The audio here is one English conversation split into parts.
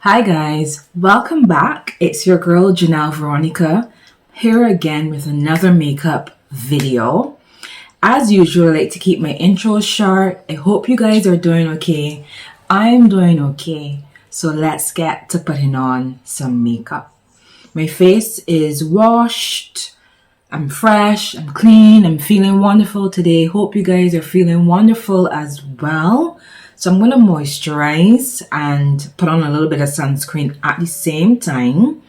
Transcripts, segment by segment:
Hi guys, welcome back. It's your girl Janelle Veronica here again with another makeup video. As usual, I like to keep my intros short. I hope you guys are doing okay. I'm doing okay. So let's get to putting on some makeup. My face is washed. I'm fresh, I'm clean, I'm feeling wonderful today. Hope you guys are feeling wonderful as well. So I'm going to moisturize and put on a little bit of sunscreen at the same time.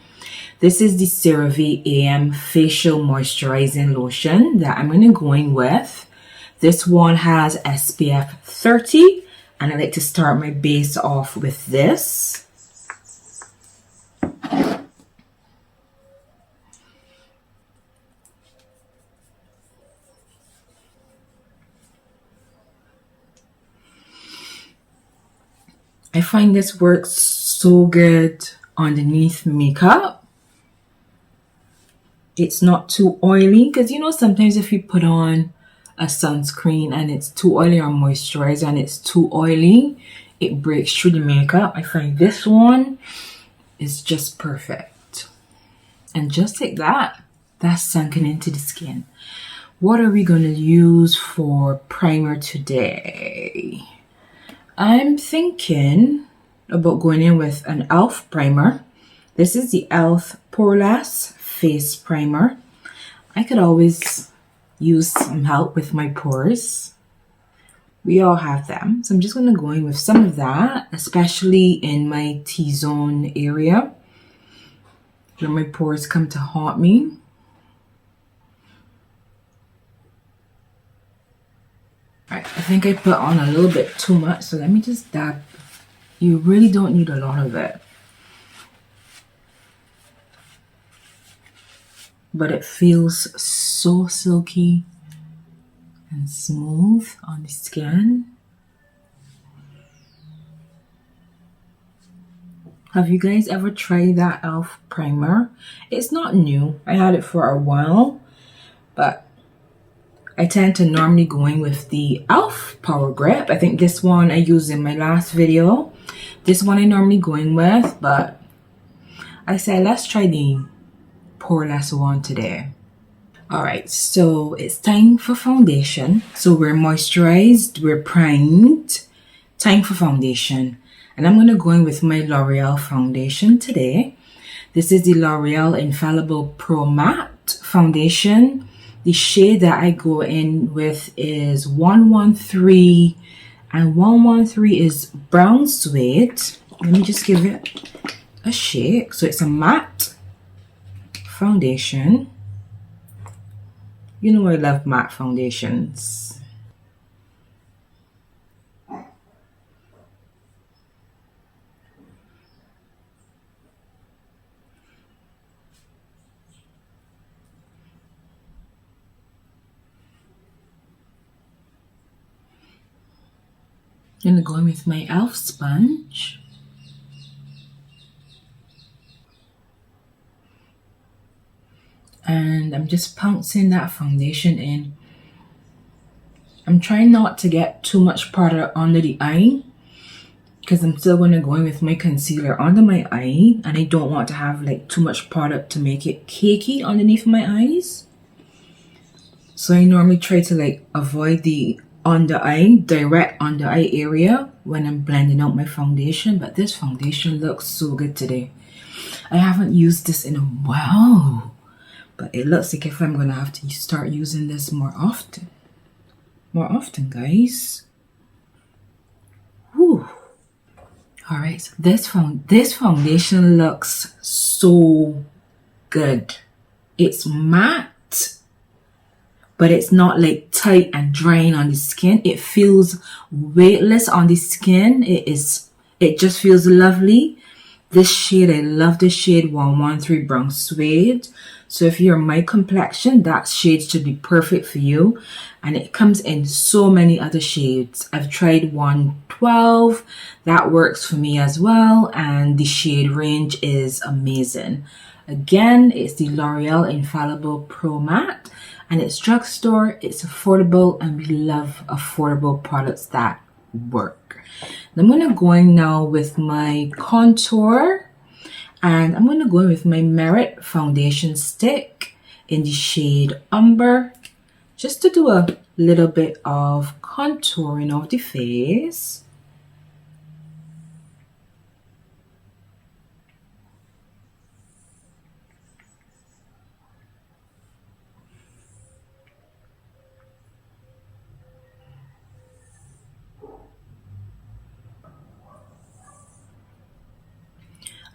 This is the CeraVe AM Facial Moisturizing Lotion that I'm going to go in with. This one has SPF 30 and I like to start my base off with this. I find this works so good underneath makeup. It's not too oily because you know sometimes if you put on a sunscreen and it's too oily or moisturizer and it's too oily, it breaks through the makeup. I find this one is just perfect. And just like that, that's sunken into the skin. What are we going to use for primer today? I'm thinking about going in with an e.l.f. primer. This is the e.l.f. Poreless Face Primer. I could always use some help with my pores. We all have them. So I'm just going to go in with some of that, especially in my T-zone area where my pores come to haunt me. Alright, I think I put on a little bit too much, so let me just dab. You really don't need a lot of it. But it feels so silky and smooth on the skin. Have you guys ever tried that e.l.f. primer? It's not new. I had it for a while, but I tend to normally go in with the e.l.f. Power Grip. I think this one I used in my last video. This one I normally go in with, but I said let's try the Poreless one today. Alright, so it's time for foundation. So we're moisturized, we're primed. Time for foundation. And I'm going to go in with my L'Oreal foundation today. This is the L'Oreal Infallible Pro Matte Foundation. The shade that I go in with is 113, and 113 is Brown Suede. Let me just give it a shake. So it's a matte foundation. You know I love matte foundations. I'm going to go in with my e.l.f. sponge. And I'm just pouncing that foundation in. I'm trying not to get too much product under the eye because I'm still going to go in with my concealer under my eye, and I don't want to have like too much product to make it cakey underneath my eyes. So I normally try to like avoid the direct under eye area when I'm blending out my foundation, but this foundation looks so good today. I haven't used this in a while, but it looks like if I'm gonna have to start using this more often, guys. Whew. All right, so this foundation looks so good. It's matte, but it's not like tight and drying on the skin. It feels weightless on the skin. It just feels lovely. This shade, I love this shade 113 Brown Suede. So if you're my complexion, that shade should be perfect for you. And it comes in so many other shades. I've tried 112. That works for me as well. And the shade range is amazing. Again, it's the L'Oreal Infallible Pro Matte. And it's drugstore, it's affordable, and we love affordable products that work. I'm going to go in now with my contour, and I'm going to go in with my Merit foundation stick in the shade Umber, just to do a little bit of contouring of the face.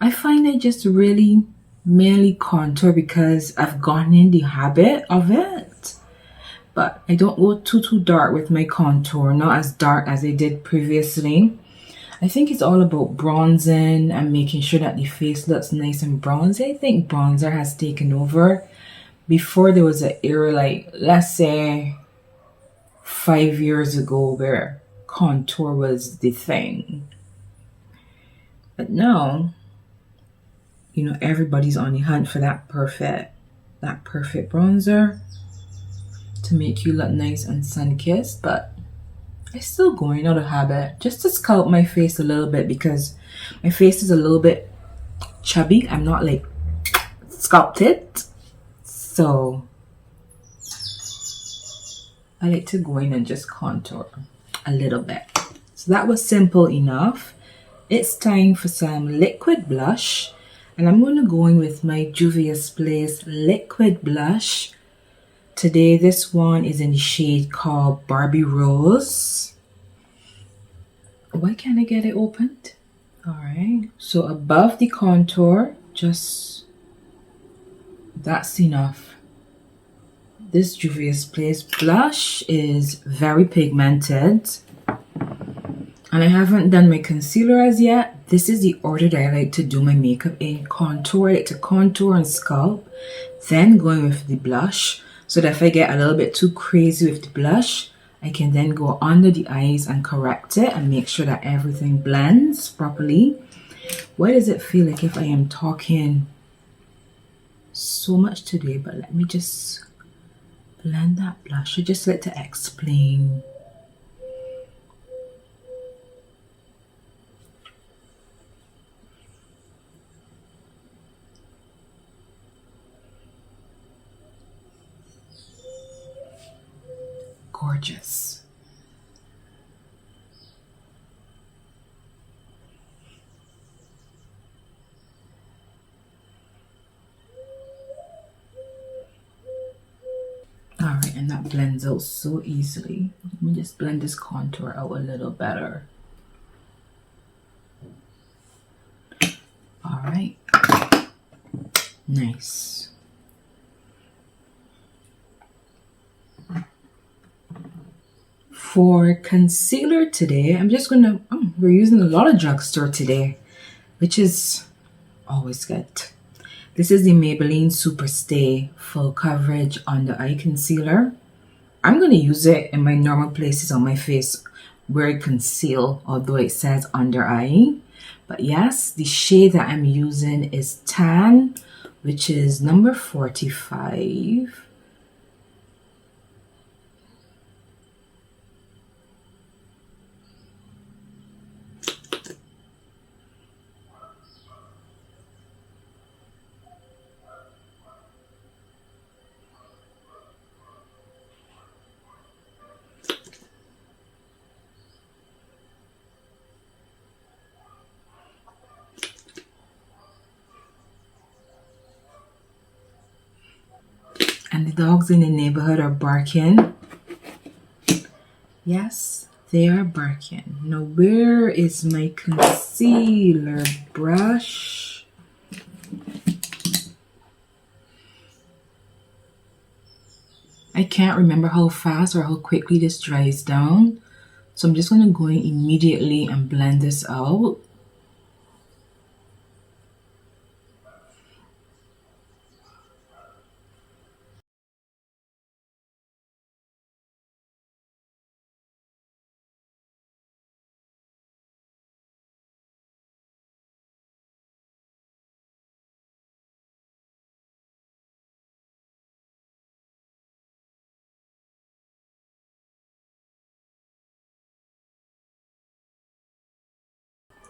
I find I just really mainly contour because I've gotten in the habit of it. But I don't go too dark with my contour, not as dark as I did previously. I think it's all about bronzing and making sure that the face looks nice and bronzy. I think bronzer has taken over. Before there was an era like, let's say 5 years ago, where contour was the thing. But now, you know, everybody's on the hunt for that perfect bronzer to make you look nice and sun-kissed. But I still going out of habit just to sculpt my face a little bit because my face is a little bit chubby. I'm not like sculpted, so I like to go in and just contour a little bit. So that was simple enough. It's time for some liquid blush, and I'm going to go in with my Juvia's Place liquid blush. Today this one is in the shade called Barbie Rose. Why can't I get it opened? Alright, so above the contour, just that's enough. This Juvia's Place blush is very pigmented, and I haven't done my concealer as yet. This is the order that I like to do my makeup in. Contour, I like to contour and sculpt, then going with the blush, so that if I get a little bit too crazy with the blush, I can then go under the eyes and correct it and make sure that everything blends properly. Why does it feel like if I am talking so much today? But let me just blend that blush. I just like to explain. Gorgeous. Alright, and that blends out so easily. Let me just blend this contour out a little better. Alright. Nice. For concealer today, I'm just gonna, we're using a lot of drugstore today, which is always good. This is the Maybelline Superstay Full Coverage Under Eye Concealer. I'm going to use it in my normal places on my face where I conceal, although it says under eye. But yes, the shade that I'm using is Tan, which is number 45. And the dogs in the neighborhood are barking. Yes, they are barking. Now, where is my concealer brush? I can't remember how fast or how quickly this dries down. So I'm just going to go in immediately and blend this out.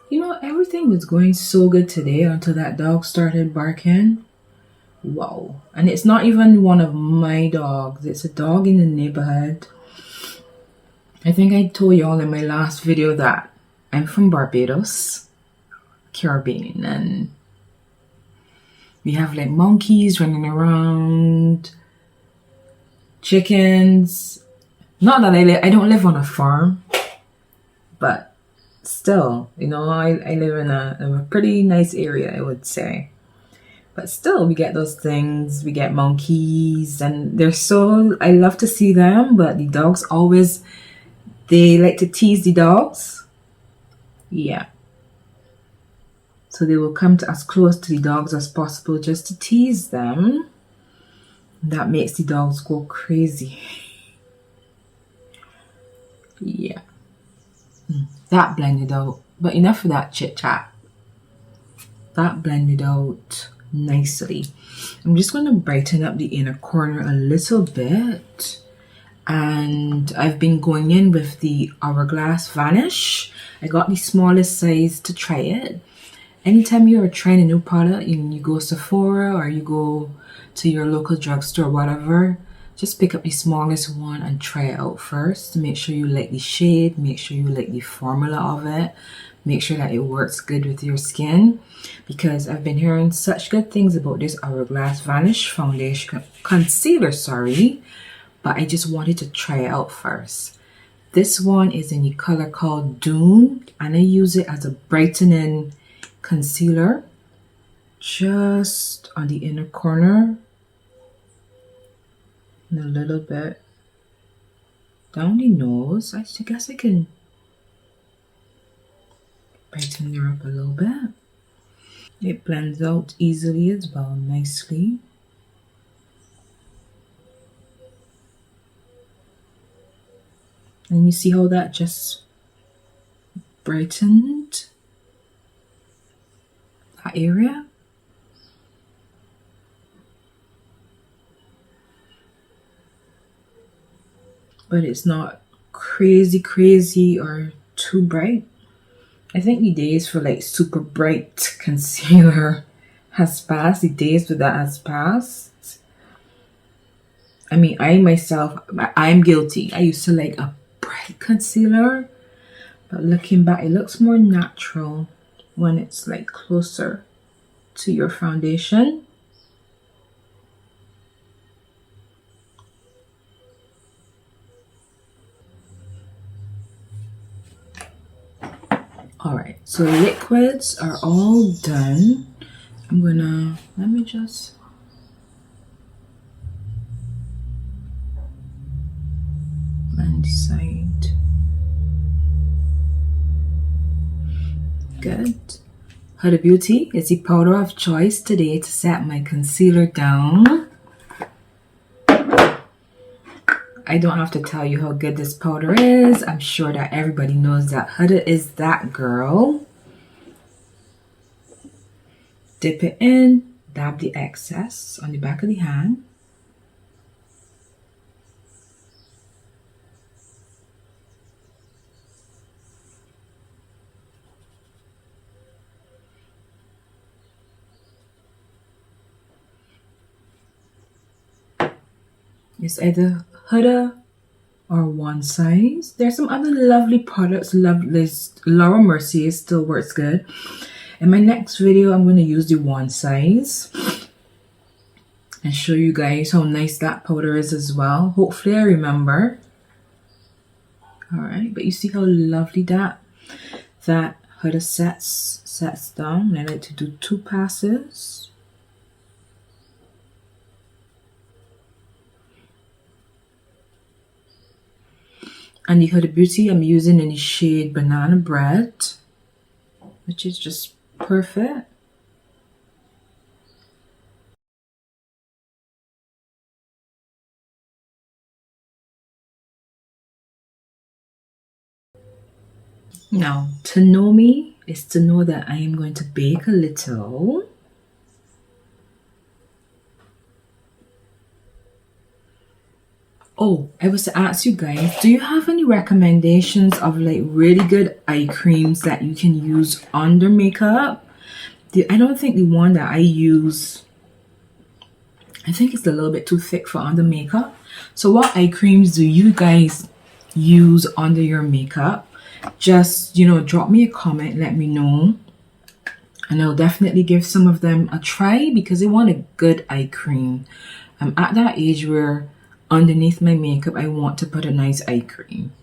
You know, everything was going so good today until that dog started barking. Wow. And it's not even one of my dogs. It's a dog in the neighborhood. I think I told y'all in my last video that I'm from Barbados, Caribbean, and we have like monkeys running around, chickens. Not that I don't live on a farm, but still, you know, I live in a pretty nice area, I would say. But still, we get those things. We get monkeys, and they're so, I love to see them, but the dogs always, they like to tease the dogs. Yeah. So they will come to as close to the dogs as possible just to tease them. That makes the dogs go crazy. Yeah. That blended out. But enough of that chit chat. That blended out nicely. I'm just going to brighten up the inner corner a little bit. And I've been going in with the Hourglass Vanish. I got the smallest size to try it. Anytime you're trying a new product and you go Sephora or you go to your local drugstore, whatever, just pick up the smallest one and try it out first to make sure you like the shade, make sure you like the formula of it, make sure that it works good with your skin, because I've been hearing such good things about this Hourglass Vanish foundation concealer, but I just wanted to try it out first. This one is in the color called Dune, and I use it as a brightening concealer just on the inner corner and a little bit down the nose. I guess I can brighten her up a little bit. It blends out easily as well, nicely. And you see how that just brightened that area? But it's not crazy or too bright. I think the days for like super bright concealer has passed. The days for that has passed. I mean, I myself, I'm guilty. I used to like a bright concealer, but looking back, it looks more natural when it's like closer to your foundation. All right, so liquids are all done. I'm gonna, let me just blend the side. Good. Huda Beauty is the powder of choice today to set my concealer down. I don't have to tell you how good this powder is. I'm sure that everybody knows that Huda is that girl. Dip it in, dab the excess on the back of the hand. It's either Huda or One Size. There's some other lovely products. Laura Mercier still works good. In my next video, I'm going to use the One Size and show you guys how nice that powder is as well. Hopefully I remember. All right, but you see how lovely that Huda sets down. And I like to do 2 passes. And the Huda Beauty I'm using in the shade Banana Bread, which is just perfect. Now, to know me is to know that I am going to bake a little. Oh, I was to ask you guys, do you have any recommendations of like really good eye creams that you can use under makeup? I don't think the one that I use, I think it's a little bit too thick for under makeup. So what eye creams do you guys use under your makeup? Just, drop me a comment, let me know. And I'll definitely give some of them a try because I want a good eye cream. I'm at that age where underneath my makeup, I want to put a nice eye cream.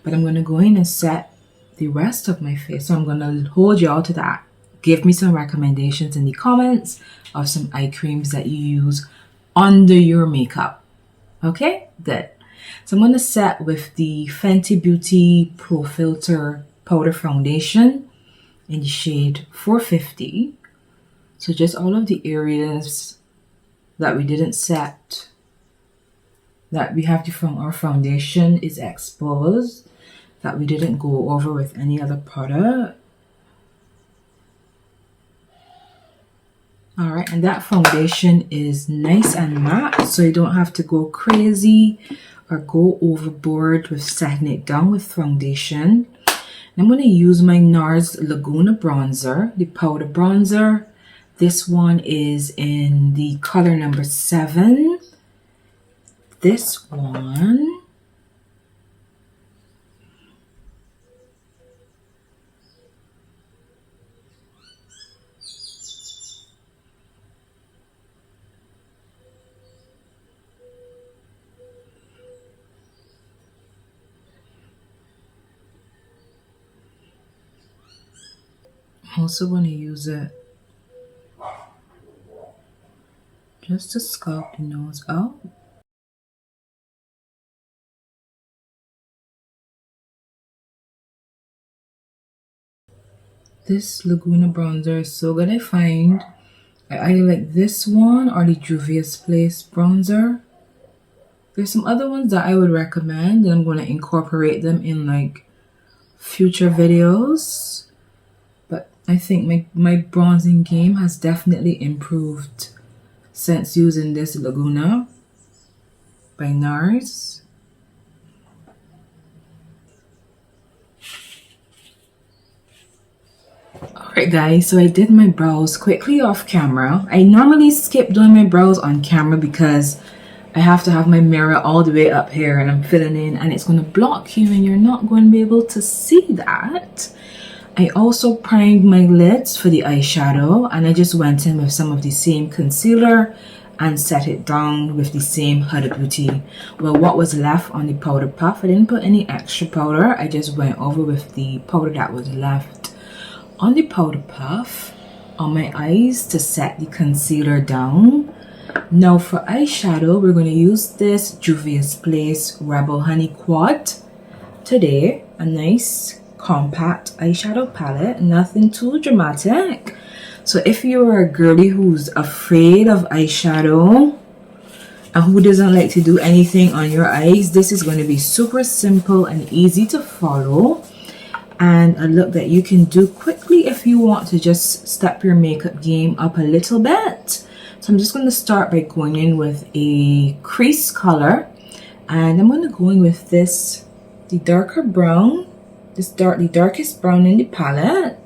But I'm going to go in and set the rest of my face. So I'm going to hold y'all to that. Give me some recommendations in the comments of some eye creams that you use under your makeup. Okay, good. So I'm going to set with the Fenty Beauty Pro Filter Powder Foundation in the shade 450. So just all of the areas that we didn't set, that we have from our foundation is exposed, that we didn't go over with any other product. All right, and that foundation is nice and matte, so you don't have to go crazy or go overboard with setting it down with foundation. I'm going to use my NARS Laguna bronzer, the powder bronzer. This one is in the color number 7. This one I'm also going to use it just to sculpt the nose out. This Laguna bronzer is so good. I find I either like this one or the Juvia's Place bronzer. There's some other ones that I would recommend, and I'm going to incorporate them in like future videos. But I think my bronzing game has definitely improved since using this Laguna by NARS. Alright guys, so I did my brows quickly off camera. I normally skip doing my brows on camera because I have to have my mirror all the way up here and I'm filling in and it's going to block you and you're not going to be able to see that. I also primed my lids for the eyeshadow and I just went in with some of the same concealer and set it down with the same Huda Beauty. Well, what was left on the powder puff, I didn't put any extra powder. I just went over with the powder that was left on the powder puff on my eyes to set the concealer down. Now for eyeshadow, we're going to use this Juvia's Place Rebel Honey Quad today. A nice compact eyeshadow palette, nothing too dramatic. So if you're a girly who's afraid of eyeshadow and who doesn't like to do anything on your eyes, this is going to be super simple and easy to follow, and a look that you can do quickly if you want to just step your makeup game up a little bit. So I'm just going to start by going in with a crease color, and I'm going to go in with this, the darker brown, the darkest brown in the palette.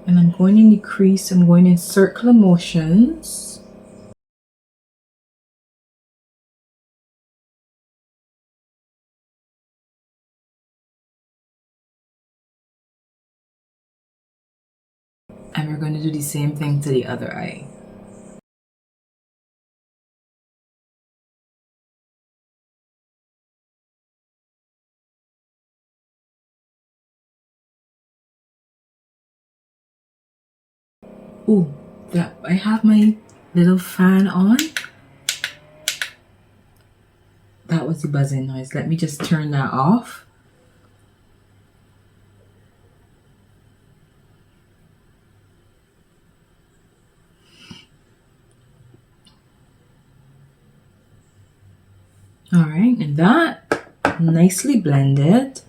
And I'm going in the crease, I'm going in circular motions. And we're going to do the same thing to the other eye. Oh, that I have my little fan on. That was the buzzing noise. Let me just turn that off. All right, and that nicely blended.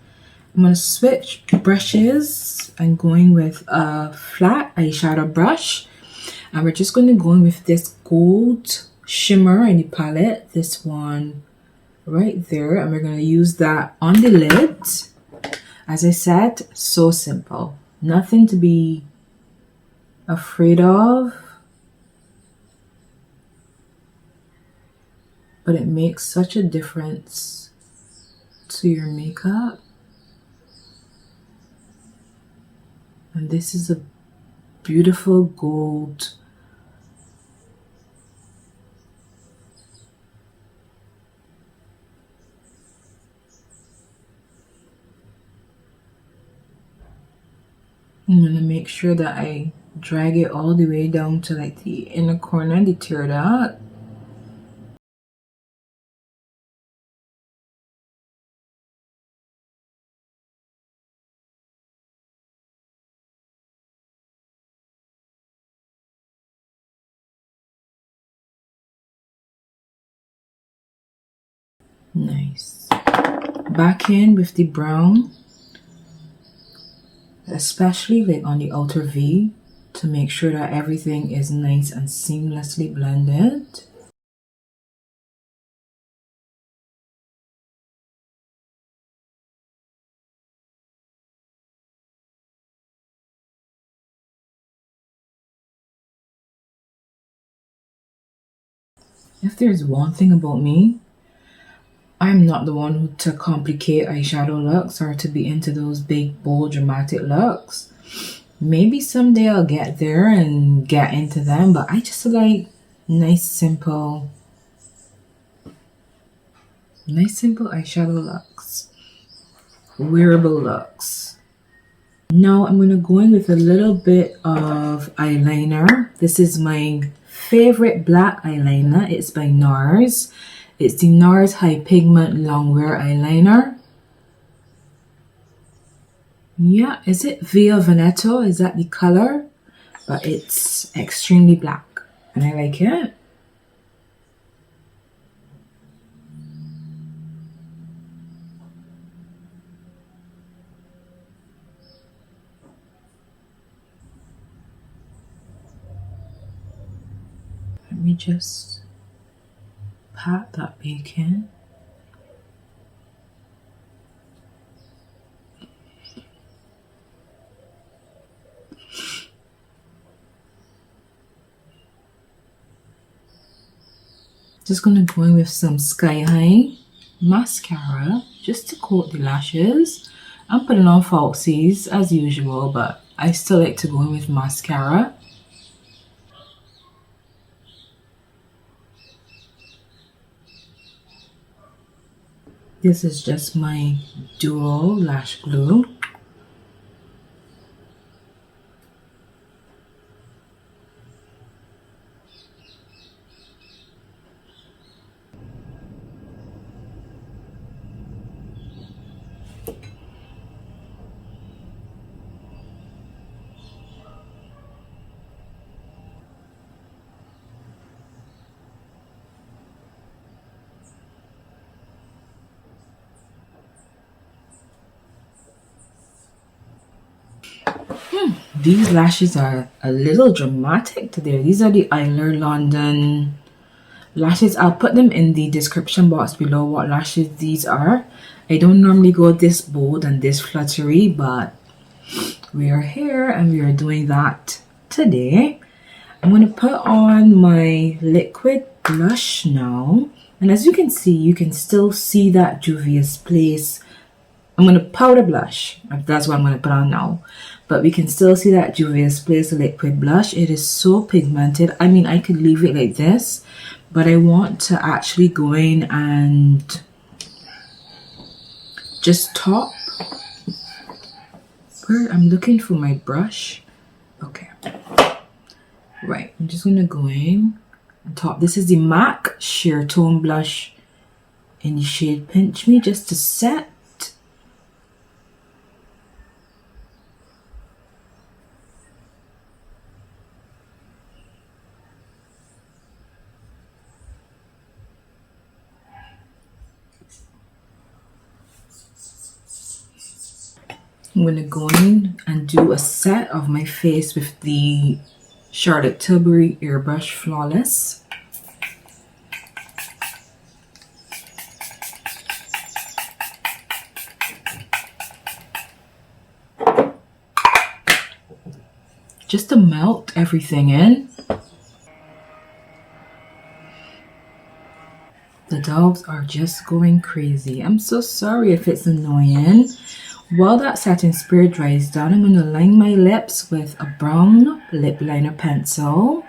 I'm going to switch brushes. I'm going with a flat eyeshadow brush. And we're just going to go in with this gold shimmer in the palette. This one right there. And we're going to use that on the lid. As I said, so simple. Nothing to be afraid of. But it makes such a difference to your makeup. And this is a beautiful gold. I'm gonna make sure that I drag it all the way down to like the inner corner, the tear dot. Nice. Back in with the brown, especially like on the outer V, to make sure that everything is nice and seamlessly blended. If there's one thing about me, I'm not the one who to complicate eyeshadow looks or to be into those big, bold, dramatic looks. Maybe someday I'll get there and get into them, but I just like nice, simple eyeshadow looks, wearable looks. Now I'm going to go in with a little bit of eyeliner. This is my favorite black eyeliner. It's by NARS. It's the NARS High Pigment Longwear Eyeliner. Yeah, is it Via Veneto? Is that the color? But it's extremely black and I like it. Let me just pat that back in. Just gonna go in with some Sky High mascara just to coat the lashes. I'm putting on falsies as usual, but I still like to go in with mascara. This is just my dual lash glue. These lashes are a little dramatic today. These are the Eyler London lashes. I'll put them in the description box below what lashes these are. I don't normally go this bold and this fluttery, but we are here and we are doing that today. I'm going to put on my liquid blush now. And as you can see, you can still see that Juvia's Place. I'm going to powder blush. That's what I'm going to put on now. But we can still see that Juvia's Place liquid blush. It is so pigmented. I mean, I could leave it like this, but I want to actually go in and just top. Where I'm looking for my brush. Okay. Right. I'm just going to go in and top. This is the MAC Sheer Tone Blush in the shade Pinch Me just to set. I'm going to go in and do a set of my face with the Charlotte Tilbury Airbrush Flawless. Just to melt everything in. The dogs are just going crazy. I'm so sorry if it's annoying. While that satin spray dries down, I'm going to line my lips with a brown lip liner pencil.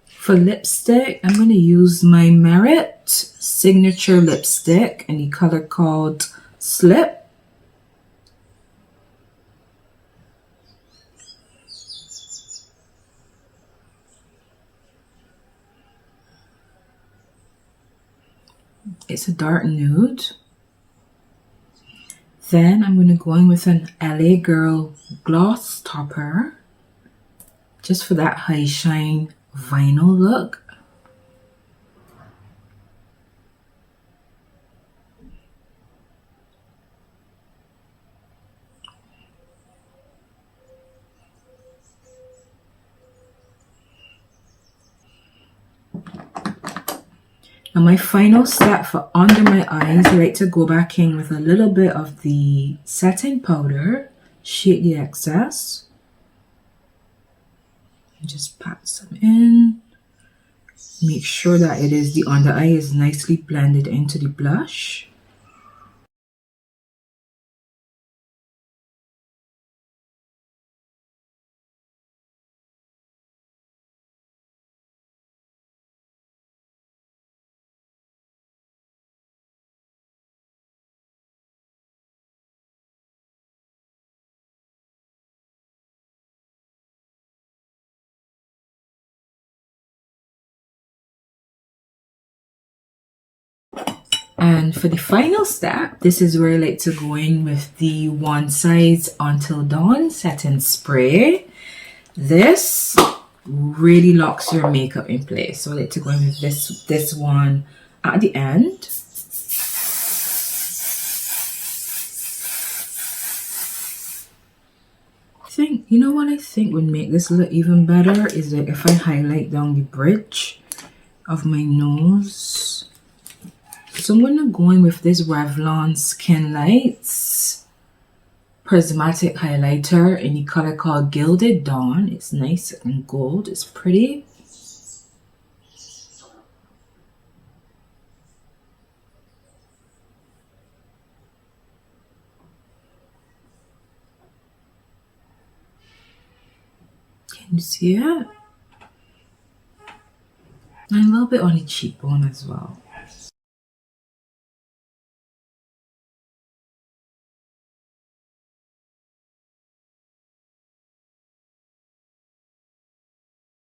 For lipstick, I'm going to use my Merit Signature Lipstick in the color called Slip. It's a dark nude. Then I'm going to go in with an LA Girl gloss topper, just for that high shine vinyl look. Now my final step for under my eyes, I like to go back in with a little bit of the setting powder, shake the excess, and just pat some in. Make sure that the under eye is nicely blended into the blush. And for the final step, this is where I like to go in with the One Size Until Dawn setting spray. This really locks your makeup in place. So I like to go in with this one at the end. You know what I think would make this look even better is that if I highlight down the bridge of my nose. So I'm going to go in with this Revlon Skin Lights Prismatic Highlighter in the color called Gilded Dawn. It's nice and gold. It's pretty. Can you see it? And a little bit on the cheekbone as well.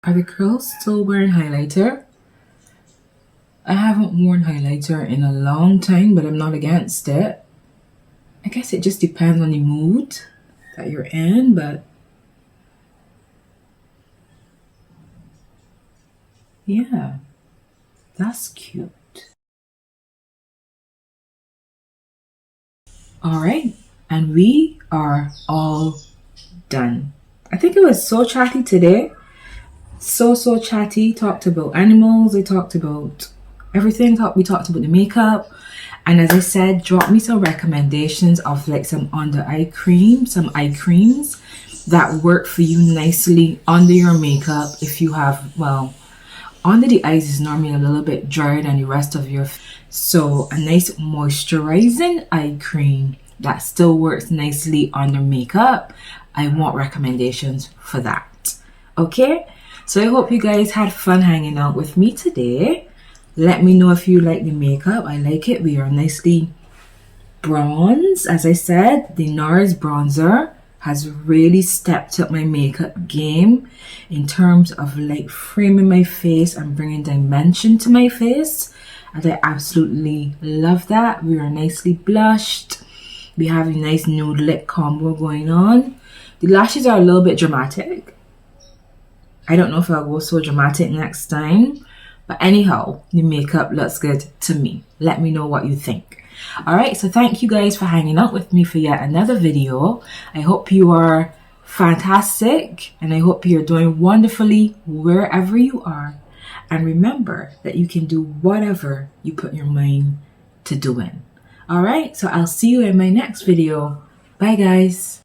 Are the girls still wearing highlighter? I haven't worn highlighter in a long time, but I'm not against it. I guess it just depends on the mood that you're in, but yeah, that's cute. All right, and we are all done. I think it was so chatty today. So chatty. Talked about animals. I talked about everything. We talked about the makeup. And as I said, drop me some recommendations of like some under eye cream, some eye creams that work for you nicely under your makeup. If you have, well, under the eyes is normally a little bit drier than the rest of your face. So a nice moisturizing eye cream that still works nicely under makeup. I want recommendations for that. Okay? So I hope you guys had fun hanging out with me today. Let me know if you like the makeup. I like it. We are nicely bronze. As I said, the NARS bronzer has really stepped up my makeup game in terms of like framing my face and bringing dimension to my face. And I absolutely love that. We are nicely blushed. We have a nice nude lip combo going on. The lashes are a little bit dramatic. I don't know if I'll go so dramatic next time, But anyhow, the makeup looks good to me. Let me know what you think. Alright, so thank you guys for hanging out with me for yet another video. I hope you are fantastic and I hope you're doing wonderfully wherever you are. And remember that you can do whatever you put your mind to doing. Alright, so I'll see you in my next video. Bye guys.